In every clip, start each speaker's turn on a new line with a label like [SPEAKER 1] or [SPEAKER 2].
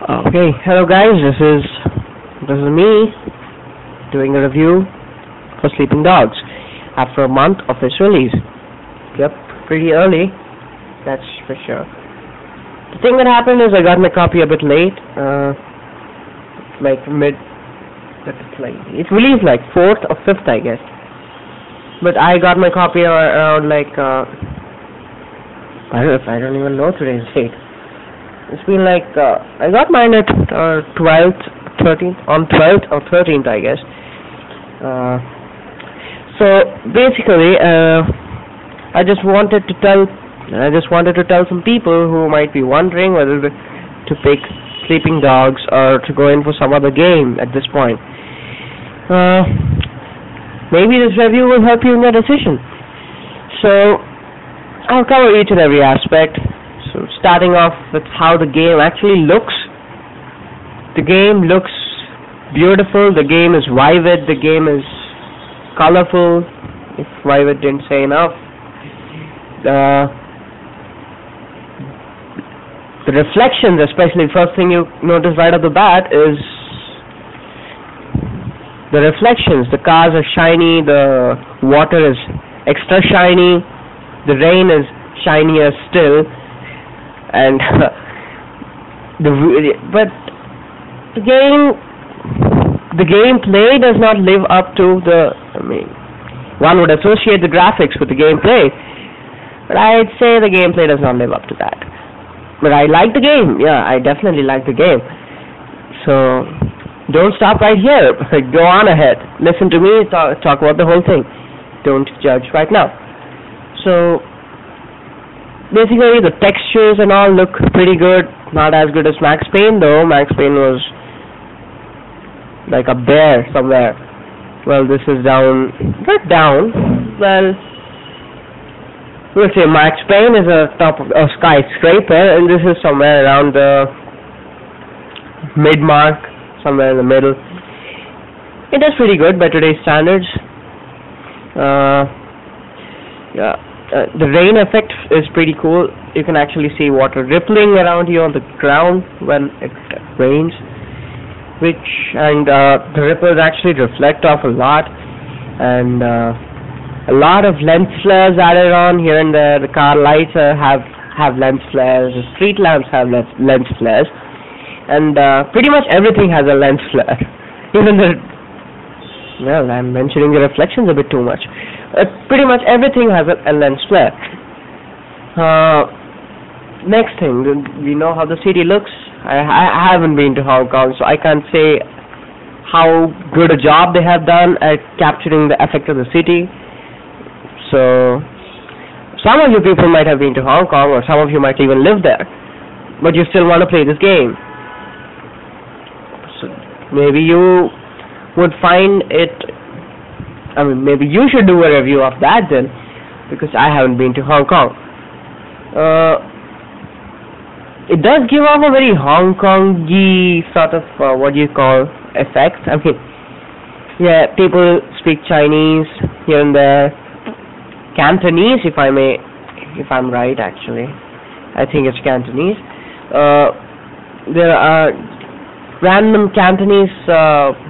[SPEAKER 1] Okay, hello guys, this is me doing a review for Sleeping Dogs after a month of its release. Yep, pretty early, that's for sure. The thing that happened is I got my copy a bit late, it's released like 4th or 5th I guess. But I got my copy around I don't even know today's date. It's been I got mine at 12th, 13th, on 12th or 13th, I guess. So basically, I just wanted to tell some people who might be wondering whether to pick Sleeping Dogs or to go in for some other game at this point. Maybe this review will help you in your decision. So I'll cover each and every aspect. So starting off with how the game actually looks. The game looks beautiful, the game is vivid, the game is colorful, if vivid didn't say enough. The reflections, especially, first thing you notice right off the bat is the reflections. The cars are shiny, the water is extra shiny, the rain is shinier still. And but the gameplay does not live up to one would associate the graphics with the gameplay, but I'd say the gameplay does not live up to that. But I like the game, yeah, I definitely like the game. So don't stop right here. Go on ahead, listen to me talk about the whole thing. Don't judge right now. So basically, the textures and all look pretty good. Not as good as Max Payne, though. Max Payne was like a bear somewhere. Well, this is down. Not down. Well, we'll say Max Payne is a top of a skyscraper, and this is somewhere around the mid-mark, somewhere in the middle. It is pretty good by today's standards. Yeah. The rain effect is pretty cool. You can actually see water rippling around you on the ground when it rains, the ripples actually reflect off a lot, and a lot of lens flares added on here and there. The car lights have lens flares. The street lamps have lens flares, and pretty much everything has a lens flare. Even I'm mentioning the reflections a bit too much. Pretty much everything has a lens flare. Next thing, we know how the city looks. I haven't been to Hong Kong, so I can't say how good a job they have done at capturing the effect of the city. So some of you people might have been to Hong Kong, or some of you might even live there, but you still want to play this game. So maybe you would find it, maybe you should do a review of that then, because I haven't been to Hong Kong. It does give off a very Hong Kong-y sort of, effect. Yeah, people speak Chinese here and there. Cantonese, if I'm right, actually. I think it's Cantonese. There are random Cantonese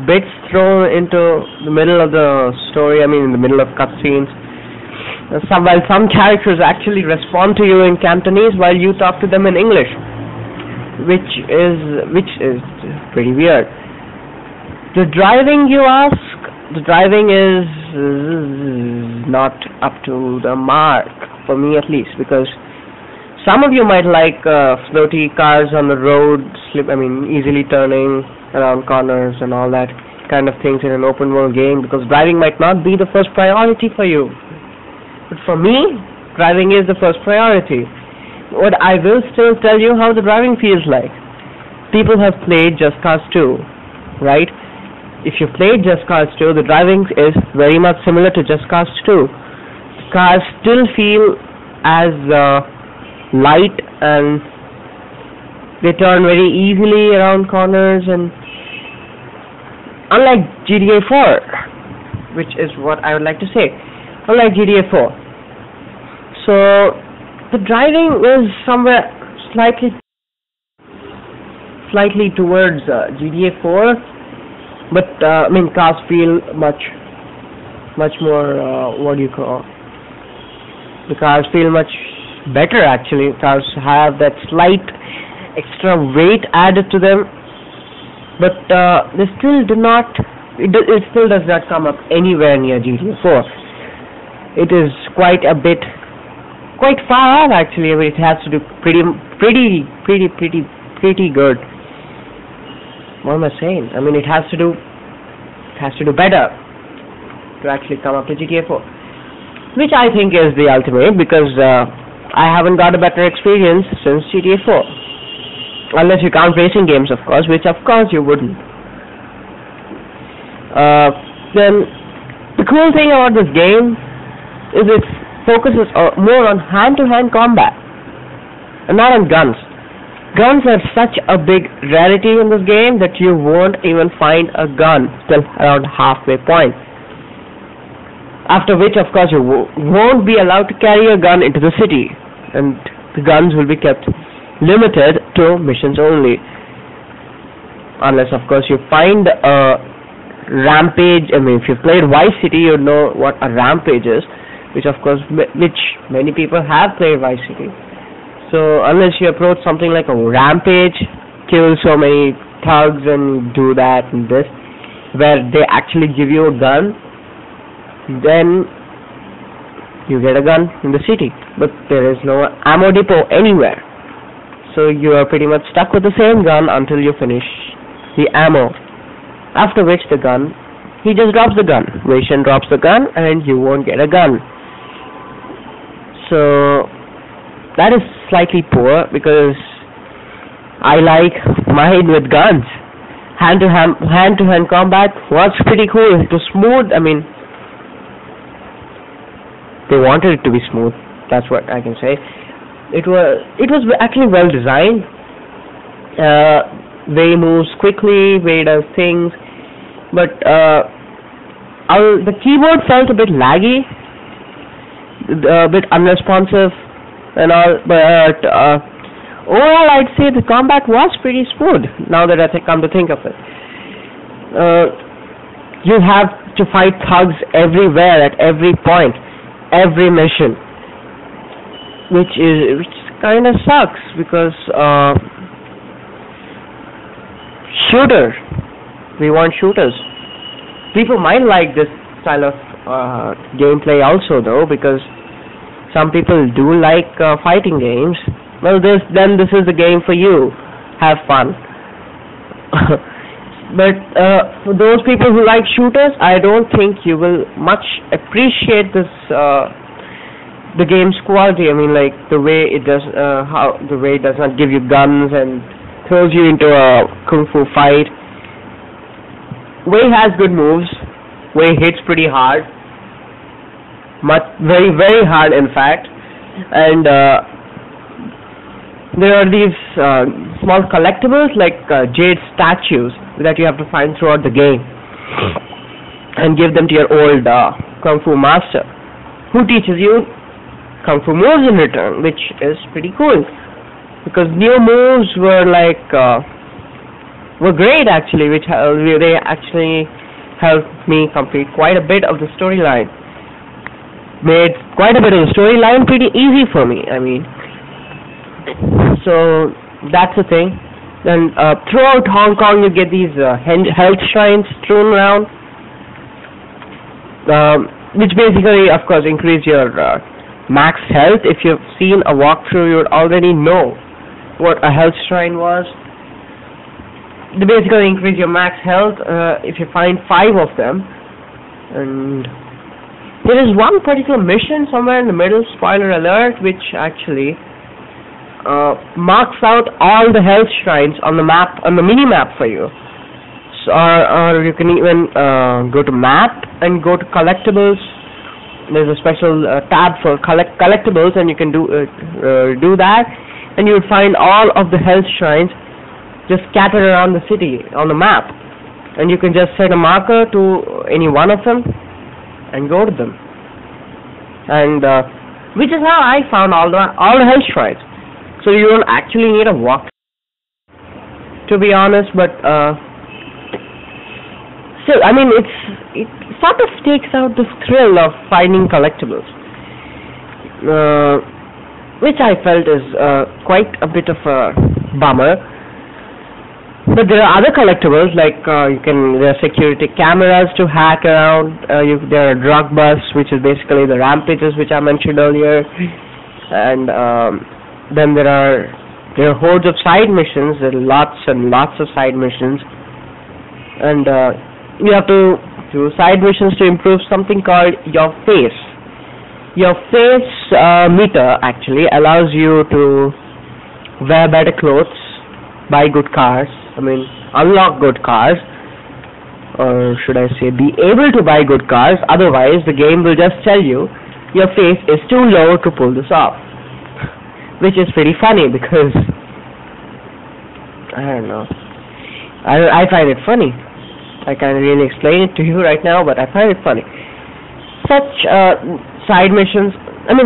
[SPEAKER 1] bits thrown into the middle of the story, in the middle of cutscenes. While some characters actually respond to you in Cantonese while you talk to them in English, which is pretty weird. The driving, you ask? The driving is not up to the mark, for me at least, because some of you might like floaty cars on the road, easily turning around corners and all that kind of things in an open world game, because driving might not be the first priority for you. But for me, driving is the first priority. But I will still tell you how the driving feels like. People have played Just Cause 2, right? If you played Just Cause 2, the driving is very much similar to Just Cause 2. The cars still feel as light, and they turn very easily around corners, and unlike GTA 4, which is what I would like to say, unlike GTA 4. So the driving is somewhere slightly slightly towards GTA 4, but I mean cars feel much more. What do you call? The cars feel much better actually. Cars have that slight extra weight added to them, but they still do not. It still does not come up anywhere near GTA 4. It is quite far off actually. I mean, it has to do pretty good. What am I saying? I mean, it has to do better to actually come up to GTA 4, which I think is the ultimate, because I haven't got a better experience since GTA 4, unless you count racing games, of course, which of course you wouldn't. Then the cool thing about this game is it focuses more on hand-to-hand combat and not on guns. Guns are such a big rarity in this game that you won't even find a gun till around halfway point. After which, of course, you won't be allowed to carry a gun into the city, and the guns will be kept limited to missions only. Unless, of course, you find a rampage. I mean, if you've played Vice City, you know what a rampage is, which many people have played Vice City. So unless you approach something like a rampage, kill so many thugs and do that and this, where they actually give you a gun, then you get a gun in the city. But there is no ammo depot anywhere. So you are pretty much stuck with the same gun until you finish the ammo. After which he just drops the gun. Ration drops the gun and you won't get a gun. So that is slightly poor, because I like mine with guns. Hand-to-hand combat was pretty cool. It was smooth. I mean, they wanted it to be smooth. That's what I can say. It was actually well designed. Way moves quickly. Way does things. But the keyboard felt a bit laggy, a bit unresponsive and all, but overall I'd say the combat was pretty smooth, now that I come to think of it. You have to fight thugs everywhere, at every point, every mission, which kind of sucks, because we want shooters. People might like this style of gameplay also, though, because some people do like fighting games. Well, this is the game for you. Have fun. But for those people who like shooters, I don't think you will much appreciate this the game's quality. I mean, like the way it does not give you guns and throws you into a kung fu fight. Wei has good moves. Wei hits pretty hard. Very, very hard, in fact. And there are these small collectibles like jade statues that you have to find throughout the game and give them to your old kung fu master, who teaches you kung fu moves in return, which is pretty cool, because new moves were great actually, which they actually helped me complete quite a bit of the storyline. Made quite a bit of the storyline pretty easy for me. I mean, so that's the thing. Then throughout Hong Kong, you get these health shrines strewn around, which basically, of course, increase your max health. If you've seen a walkthrough, you would already know what a health shrine was. They basically increase your max health if you find 5 of them. And there is one particular mission somewhere in the middle, spoiler alert, which actually marks out all the health shrines on the map, on the mini map for you. So, or you can even go to map and go to collectibles. There's a special tab for collectibles, and you can do that, and you would find all of the health shrines just scattered around the city on the map, and you can just set a marker to any one of them and go to them. And which is how I found all the health shrines. So you don't actually need a walk. to be honest, but still, I mean, it sort of takes out the thrill of finding collectibles, which I felt is quite a bit of a bummer. But there are other collectibles like there are security cameras to hack around. There are drug busts, which is basically the rampages which I mentioned earlier, and then there are hordes of side missions. There are lots and lots of side missions, and you have to do side missions to improve something called your face. Your face meter actually allows you to wear better clothes, buy good cars. I mean, unlock good cars, or should I say be able to buy good cars, otherwise the game will just tell you your face is too low to pull this off. Which is pretty funny because, I don't know, I find it funny. I can't really explain it to you right now, but I find it funny. Such side missions,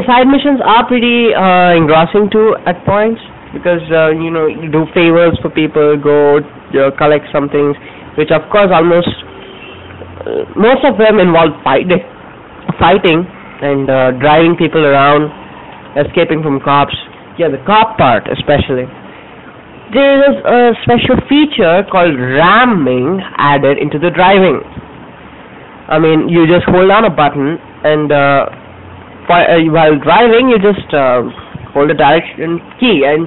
[SPEAKER 1] side missions are pretty engrossing too at points. Because you do favors for people, go collect some things, which of course almost most of them involve fighting and driving people around, escaping from cops. Yeah, the cop part especially. There is a special feature called ramming added into the driving. I mean, you just hold down a button and while driving, you just hold the direction key and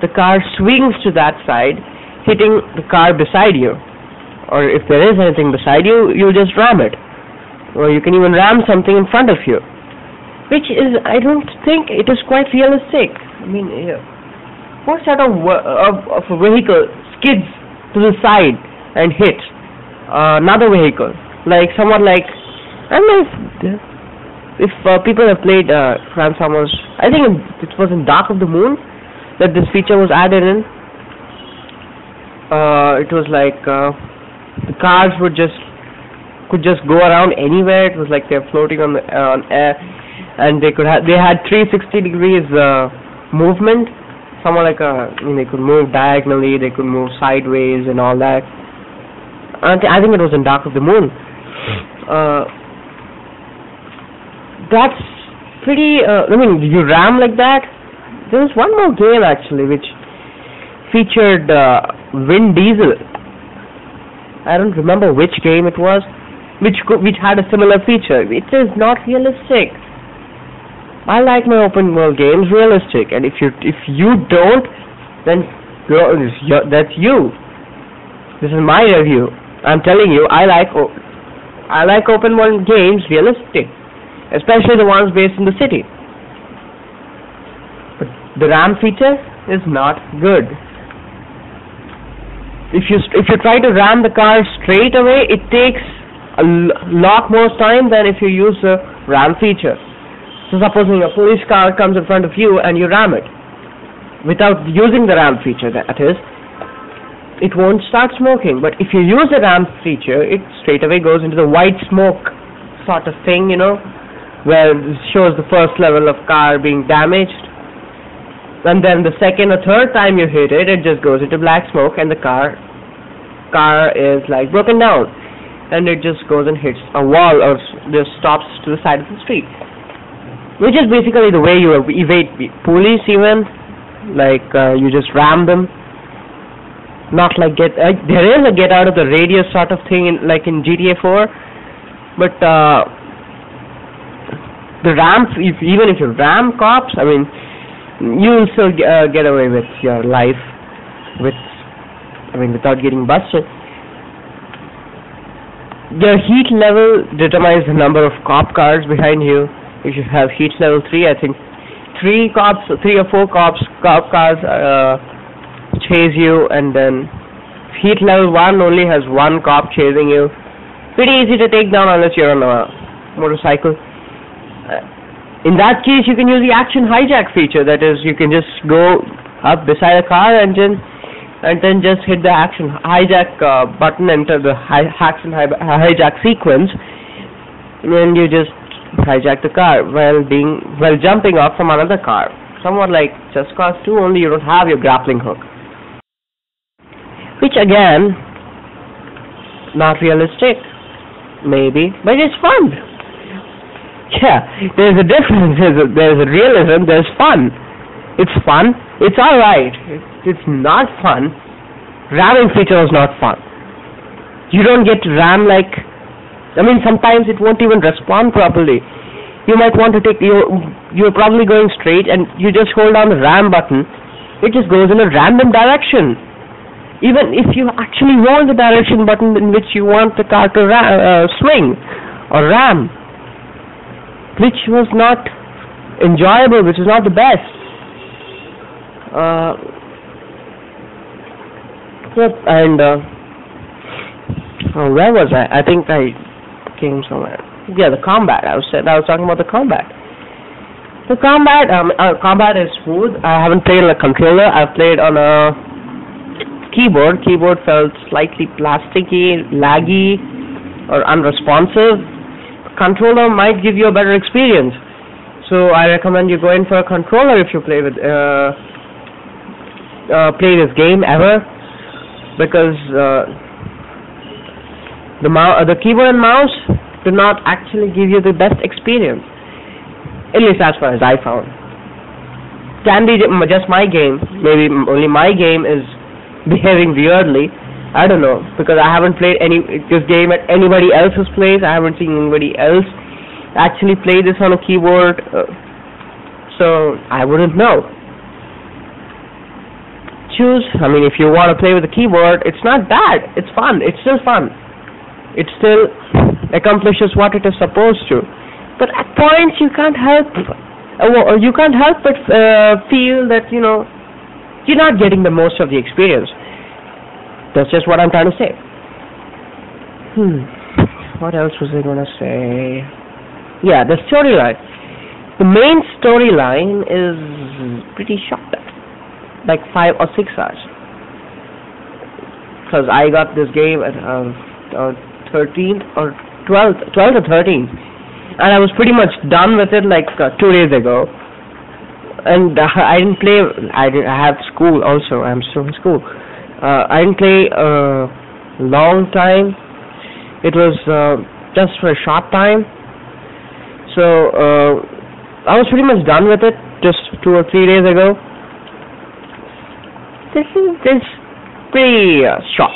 [SPEAKER 1] the car swings to that side, hitting the car beside you. Or if there is anything beside you, you just ram it. Or you can even ram something in front of you. Which is, I don't think it is quite realistic. I mean, what sort of a vehicle skids to the side and hits another vehicle? Like someone like, I don't know if people have played Transformers, I think it was in Dark of the Moon that this feature was added in. It was like the cars could just go around anywhere. It was like they're floating on air, and they had 360 degrees movement. Somewhat like they could move diagonally, they could move sideways, and all that. I think it was in Dark of the Moon. That's pretty. You ram like that. There was one more game actually which featured Vin Diesel. I don't remember which game it was, which had a similar feature. It is not realistic. I like my open world games realistic, and if you don't, then that's you. This is my review. I'm telling you, I like open world games realistic, especially the ones based in the city. But the RAM feature is not good. If you try to ram the car straight away, it takes a lot more time than if you use the ram feature. So supposing a police car comes in front of you and you ram it without using the ram feature, that is, it won't start smoking. But if you use the ram feature, it straight away goes into the white smoke sort of thing, where it shows the first level of car being damaged. And then the second or third time you hit it, it just goes into black smoke and the car is like broken down. And it just goes and hits a wall or just stops to the side of the street. Which is basically the way you evade police even. Like, you just ram them. Not like there is a get out of the radius sort of thing like in GTA 4. But, the ram, even if you ram cops, you will still get away with your life without getting busted. Your heat level determines the number of cop cars behind you. If you have heat level 3, I think 3 or 4 cop cars chase you, and then heat level 1 only has 1 cop chasing you. Pretty easy to take down unless you're on a motorcycle. In that case, you can use the action hijack feature. That is, you can just go up beside a car and then just hit the action hijack button, enter the action hijack sequence, and then you just hijack the car while jumping off from another car. Somewhat like Just Cause 2, only you don't have your grappling hook. which again, not realistic, maybe, but it's fun. Yeah, there's a difference. There's a realism. There's fun. It's fun. It's all right. It's not fun. Ramming feature is not fun. You don't get to ram like. I mean, sometimes it won't even respond properly. You might want to take. You're probably going straight, and you just hold down the ram button. It just goes in a random direction. Even if you actually want the direction button in which you want the car to swing or ram, which was not enjoyable, which is not the best. Yep, and where was I? I think I came somewhere. Yeah, the combat. I was talking about the combat. The combat is smooth. I haven't played on a controller. I've played on a keyboard. Keyboard felt slightly plasticky, laggy, or unresponsive. Controller might give you a better experience. So I recommend you go in for a controller if you play this game ever, because the keyboard and mouse do not actually give you the best experience, at least as far as I found. Can be just my game. Maybe only my game is behaving weirdly. I don't know, because I haven't played this game at anybody else's place. I haven't seen anybody else actually play this on a keyboard, so I wouldn't know. I mean, if you want to play with a keyboard, it's not bad. It's fun. It's still fun. It still accomplishes what it is supposed to. But at points you can't help but feel that you're not getting the most of the experience. That's just what I'm trying to say. What else was I going to say? Yeah, the storyline. The main storyline is pretty short, like 5 or 6 hours. Because I got this game at 13th or 12th or 13th, and I was pretty much done with it like 2 days ago. And I didn't play. I have school also. I'm still in school. I didn't play a long time. It was just for a short time. So I was pretty much done with it just 2 or 3 days ago. This is pretty short.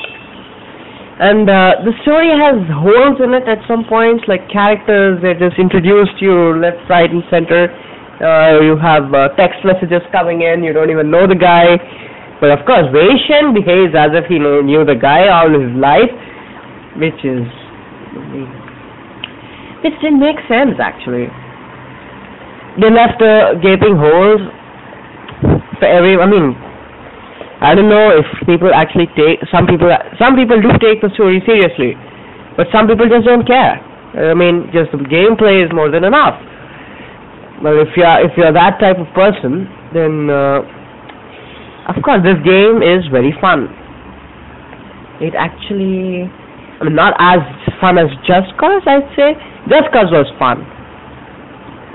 [SPEAKER 1] And the story has holes in it at some points, like characters that just introduced you left, right, and center. You have text messages coming in. You don't even know the guy. But of course, Wei Shen behaves as if he knew the guy all his life, which didn't make sense actually. They left gaping holes for I don't know if people actually take. Some people do take the story seriously, but some people just don't care. I mean, just the gameplay is more than enough. But if you're that type of person, then of course this game is very fun. It actually, not as fun as Just Cause, I'd say. Just Cause was fun.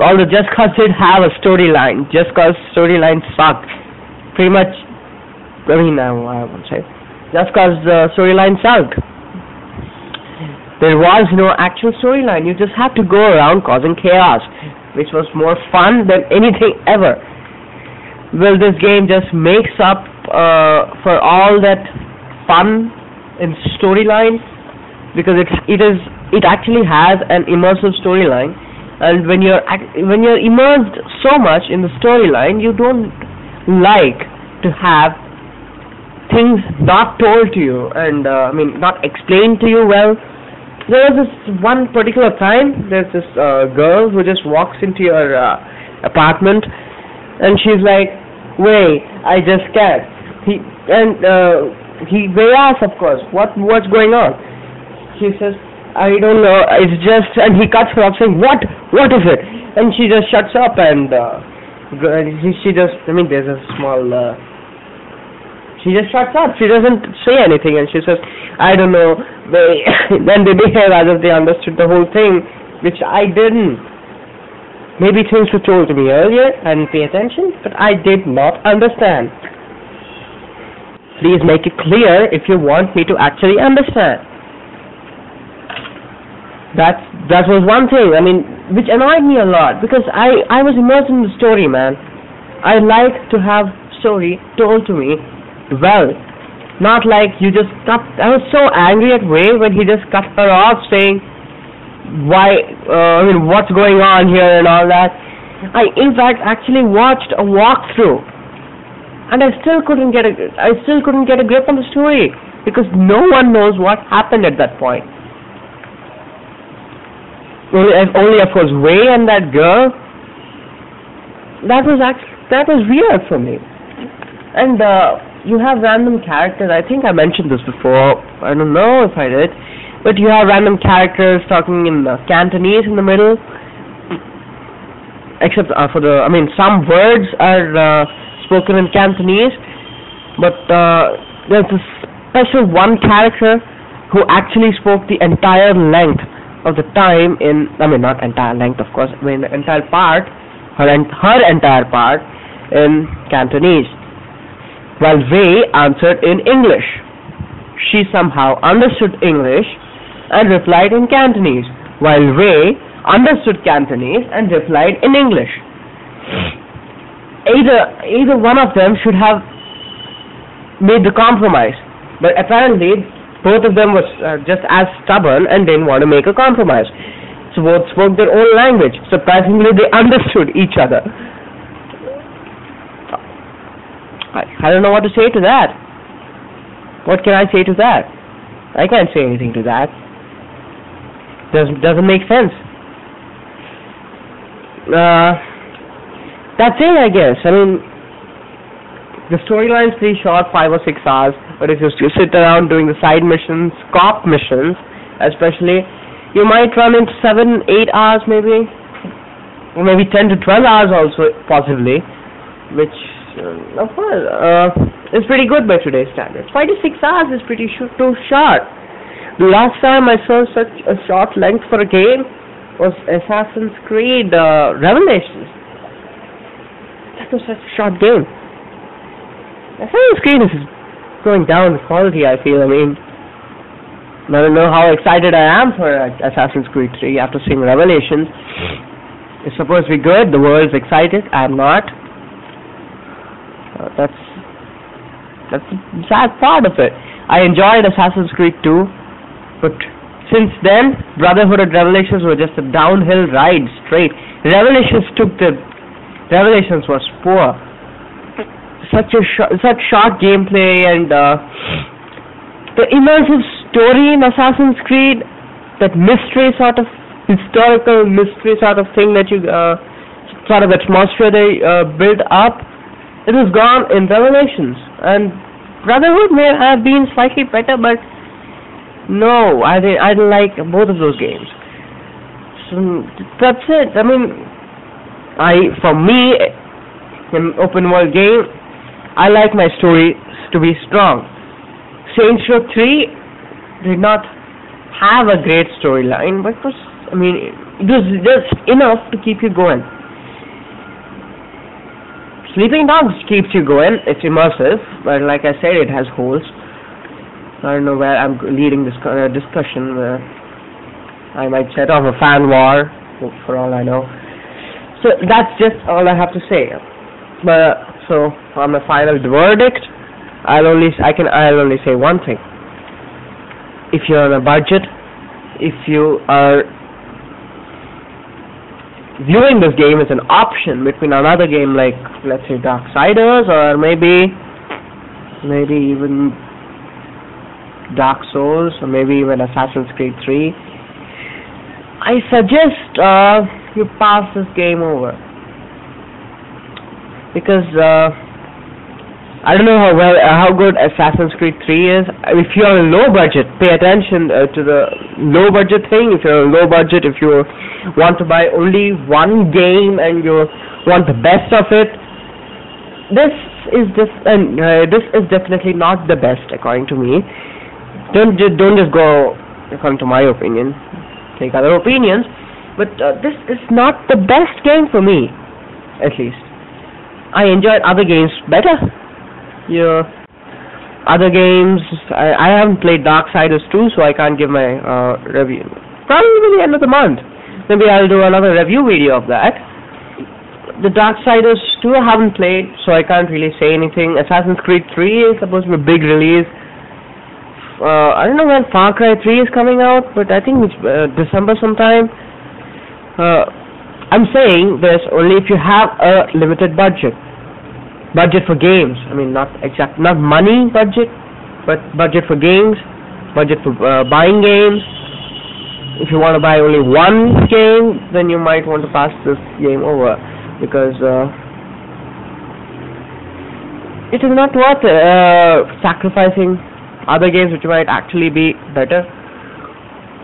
[SPEAKER 1] Although Just Cause did have a storyline. Just Cause storyline sucked. Pretty much. I won't say. Just Cause the storyline sucked. There was no actual storyline. You just had to go around causing chaos, which was more fun than anything ever. Well, this game just makes up for all that fun in storyline, because it actually has an immersive storyline, and when you're immersed so much in the storyline, you don't like to have things not told to you and not explained to you well. There was this one particular time, there's this girl who just walks into your apartment, and she's like, "Wait, I just can't." He asks, of course, what's going on? She says, "I don't know, it's just," and he cuts her off saying, What is it?" And she just shuts up, and she just, there's a small, she just shuts up. She doesn't say anything, and she says, "I don't know." Then they behave as if they understood the whole thing, which I didn't. Maybe things were told to me earlier, I didn't pay attention, but I did not understand. Please make it clear if you want me to actually understand. That was one thing, I mean, which annoyed me a lot, because I was immersed in the story, man. I like to have story told to me well, not like you just cut. I was so angry at Ray when he just cut her off, saying, why, what's going on here and all that. I, in fact, actually watched a walkthrough, and I still couldn't get a grip on the story, because no one knows what happened at that point. Only of course, Ray and that girl. That was weird for me. And you have random characters. I think I mentioned this before. I don't know if I did, but you have random characters talking in Cantonese in the middle. Except some words are spoken in Cantonese, but there's a special one character who actually spoke the entire length of the time in, not entire length, of course, the entire part, her entire part in Cantonese, while Ray answered in English. She somehow understood English and replied in Cantonese, while Ray understood Cantonese and replied in English. Either one of them should have made the compromise, but apparently both of them was just as stubborn and didn't want to make a compromise. So both spoke their own language. Surprisingly, they understood each other. I don't know what to say to that. What can I say to that? I can't say anything to that. Doesn't make sense. That's it, I guess. The storyline's pretty short, 5 or 6 hours, but if you sit around doing the side missions, cop missions, especially, you might run into 7-8 hours maybe, or maybe 10 to 12 hours also, possibly, which, of course, is pretty good by today's standards. 5 to 6 hours is pretty too short. The last time I saw such a short length for a game was Assassin's Creed Revelations. That was such a short game. Assassin's Creed is going down in quality, I feel. I don't know how excited I am for Assassin's Creed 3 after seeing Revelations. It's supposed to be good, the world's excited, I'm not. That's the sad part of it. I enjoyed Assassin's Creed 2, but since then, Brotherhood and Revelations were just a downhill ride straight. Revelations was poor. Such short gameplay, and the immersive story in Assassin's Creed, that mystery sort of historical mystery sort of thing that you sort of atmosphere they build up, it was gone in Revelations. And Brotherhood may have been slightly better, but no, I didn't like both of those games. So that's it. For me, in open world game, I like my story to be strong. Saints Row 3 did not have a great storyline, but it was just enough to keep you going. Sleeping Dogs keeps you going. It's immersive, but like I said, it has holes. I don't know where I'm leading this discussion. I might set off a fan war, for all I know. So that's just all I have to say. So on the final verdict, I'll only say one thing. If you're on a budget, if you are viewing this game as an option between another game like, let's say, Darksiders, or maybe even Dark Souls, or maybe even Assassin's Creed 3, I suggest you pass this game over. Because I don't know how good Assassin's Creed 3 is. If you're on a low budget, pay attention to the low budget thing. If you're on a low budget, if you want to buy only one game and you want the best of it, this is definitely not the best according to me. Don't just go according to my opinion. Take other opinions, but this is not the best game for me, at least. I enjoyed other games better. Other games, I haven't played Darksiders 2, so I can't give my review. Probably by the end of the month. Maybe I'll do another review video of that. The Darksiders 2 I haven't played, so I can't really say anything. Assassin's Creed 3 is supposed to be a big release. I don't know when Far Cry 3 is coming out, but I think it's December sometime. I'm saying this only if you have a limited budget. Budget for games. I mean, not money budget, but budget for games, budget for buying games. If you want to buy only one game, then you might want to pass this game over, because it is not worth sacrificing other games which might actually be better.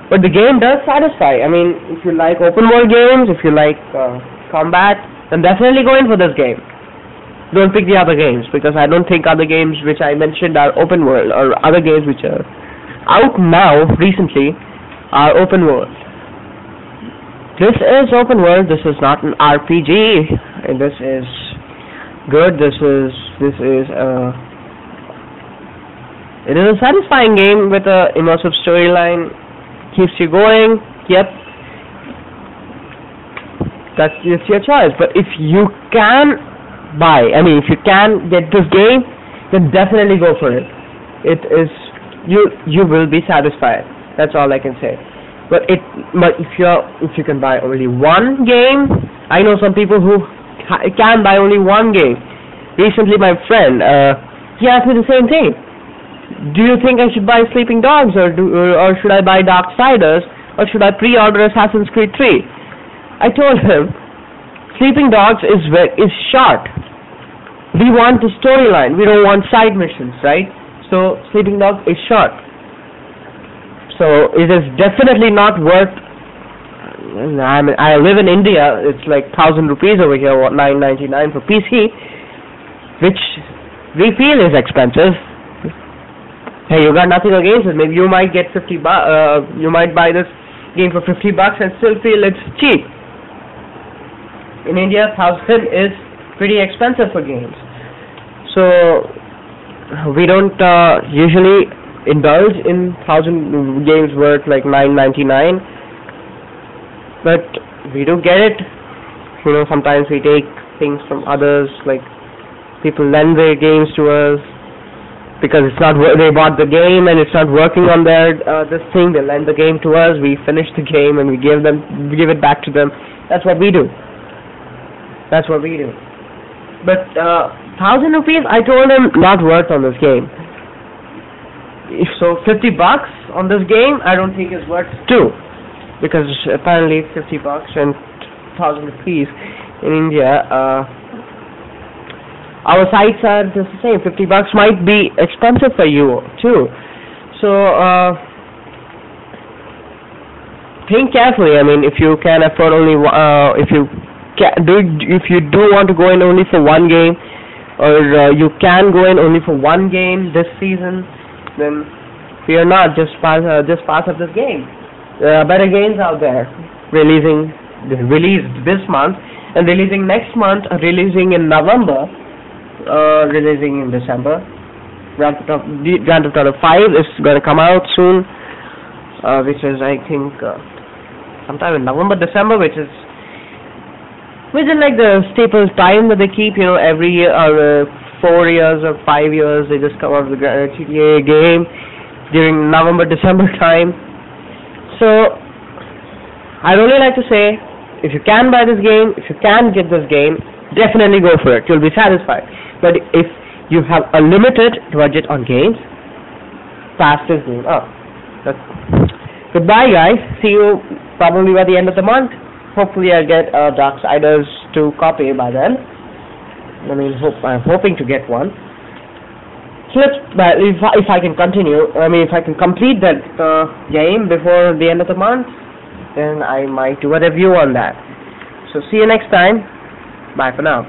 [SPEAKER 1] But the game does satisfy. I mean, if you like open world games, if you like combat, then definitely go in for this game. Don't pick the other games, because I don't think other games which I mentioned are open world, or other games which are out now recently are open world. This is open world. This is not an RPG. And this is good. It is a satisfying game with a immersive storyline. Keeps you going. Yep. That's just your choice. But if you can if you can get this game, then definitely go for it. It is you will be satisfied. That's all I can say. But if you can buy only one game, I know some people who can buy only one game. Recently, my friend, he asked me the same thing. Do you think I should buy Sleeping Dogs, or should I buy Darksiders, or should I pre-order Assassin's Creed 3? I told him, Sleeping Dogs is short. We want the storyline. We don't want side missions, right? So Sleeping Dogs is short. So it is definitely not worth. I live in India. It's like 1,000 rupees over here, $9.99 for PC, which we feel is expensive. Hey, you got nothing against it. Maybe you might get you might buy this game for $50 and still feel it's cheap. In India, 1,000 is pretty expensive for games. So we don't usually indulge in 1,000 games worth like $9.99, but we do get it. You know, sometimes we take things from others, like people lend their games to us because it's not they bought the game and it's not working on their this thing. They lend the game to us. We finish the game and we give it back to them. That's what we do. But 1,000 rupees, I told him, not worth on this game. If so, $50 on this game, I don't think is worth too, because apparently $50 and 1,000 rupees in India. Our sites are just the same. $50 might be expensive for you too. So think carefully. I mean, if you can afford only, if you do want to go in only for one game, or you can go in only for one game this season, then fear not. Just pass up this game. There are better games out there released this month and releasing next month, releasing in November, releasing in December. Grand Theft Auto 5 is going to come out soon, which is I think sometime in November, December, which is like the staple time that they keep, you know, every year, or 4 years or 5 years, they just come out with the GTA game during November, December time. So I'd only like to say, if you can buy this game, if you can get this game, definitely go for it. You'll be satisfied. But if you have a limited budget on games, pass this game up. Goodbye, guys. See you probably by the end of the month. Hopefully I'll get Darksiders 2 copy by then. I mean, I'm hoping to get one. So if I can continue, if I can complete that game before the end of the month, then I might do a review on that. So see you next time. Bye for now.